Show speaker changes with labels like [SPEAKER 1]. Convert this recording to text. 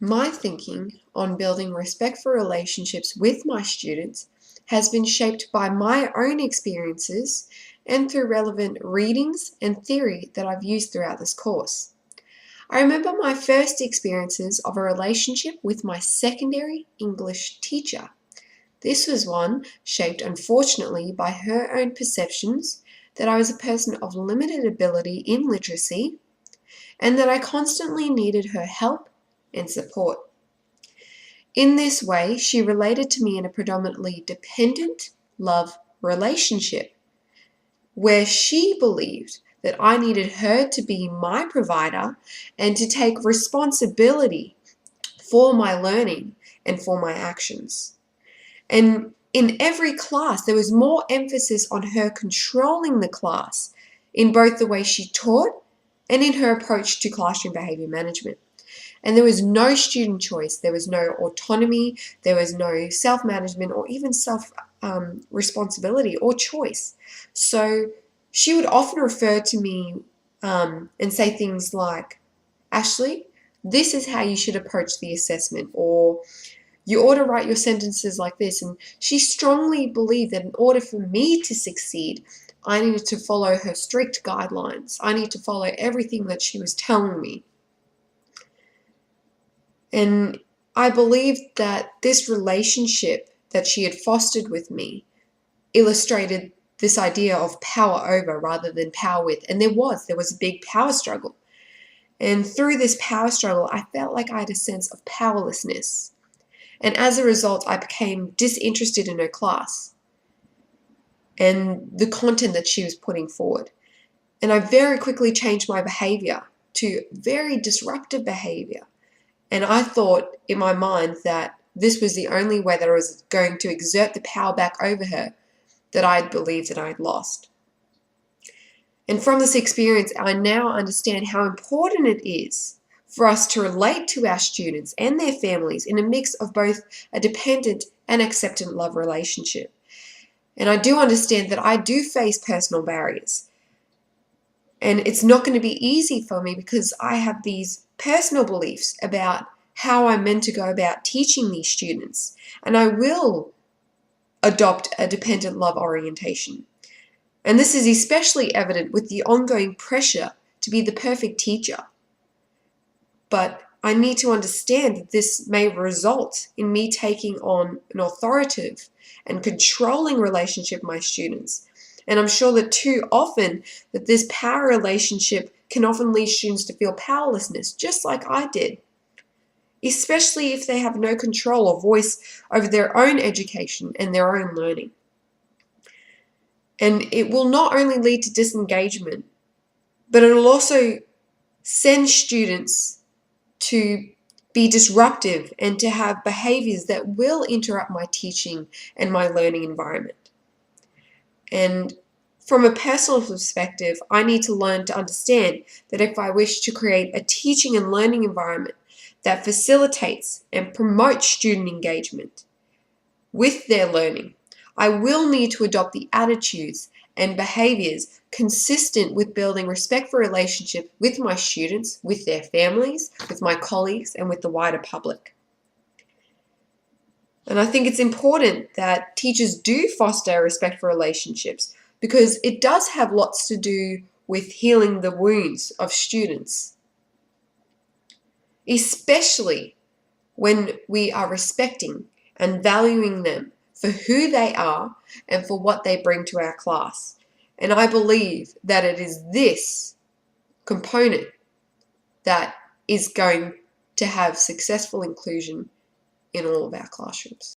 [SPEAKER 1] My thinking on building respectful relationships with my students has been shaped by my own experiences and through relevant readings and theory that I've used throughout this course. I remember my first experiences of a relationship with my secondary English teacher. This was one shaped, unfortunately, by her own perceptions that I was a person of limited ability in literacy and that I constantly needed her help and support. In this way, she related to me in a predominantly dependent love relationship, where she believed that I needed her to be my provider and to take responsibility for my learning and for my actions. And in every class, there was more emphasis on her controlling the class in both the way she taught and in her approach to classroom behavior management. And there was no student choice, there was no autonomy, there was no self-management or even self-responsibility or choice. So she would often refer to me and say things like, Ashley, this is how you should approach the assessment, or you ought to write your sentences like this. And she strongly believed that in order for me to succeed, I needed to follow her strict guidelines. I needed to follow everything that she was telling me. And I believed that this relationship that she had fostered with me illustrated this idea of power over rather than power with. And there was a big power struggle. And through this power struggle, I felt like I had a sense of powerlessness. And as a result, I became disinterested in her class and the content that she was putting forward. And I very quickly changed my behavior to very disruptive behavior. And I thought in my mind that this was the only way that I was going to exert the power back over her that I'd believed that I'd lost. And from this experience, I now understand how important it is for us to relate to our students and their families in a mix of both a dependent and acceptant love relationship. And I do understand that I do face personal barriers. And it's not going to be easy for me because I have these personal beliefs about how I'm meant to go about teaching these students. And I will adopt a dependent love orientation. And this is especially evident with the ongoing pressure to be the perfect teacher. But I need to understand that this may result in me taking on an authoritative and controlling relationship with my students. And I'm sure that too often that this power relationship can often lead students to feel powerlessness, just like I did, especially if they have no control or voice over their own education and their own learning. And it will not only lead to disengagement, but it will also send students to be disruptive and to have behaviors that will interrupt my teaching and my learning environment. And from a personal perspective, I need to learn to understand that if I wish to create a teaching and learning environment that facilitates and promotes student engagement with their learning, I will need to adopt the attitudes and behaviors consistent with building respectful relationships with my students, with their families, with my colleagues, and with the wider public. And I think it's important that teachers do foster respectful relationships because it does have lots to do with healing the wounds of students, especially when we are respecting and valuing them for who they are and for what they bring to our class. And I believe that it is this component that is going to have successful inclusion in all of our classrooms.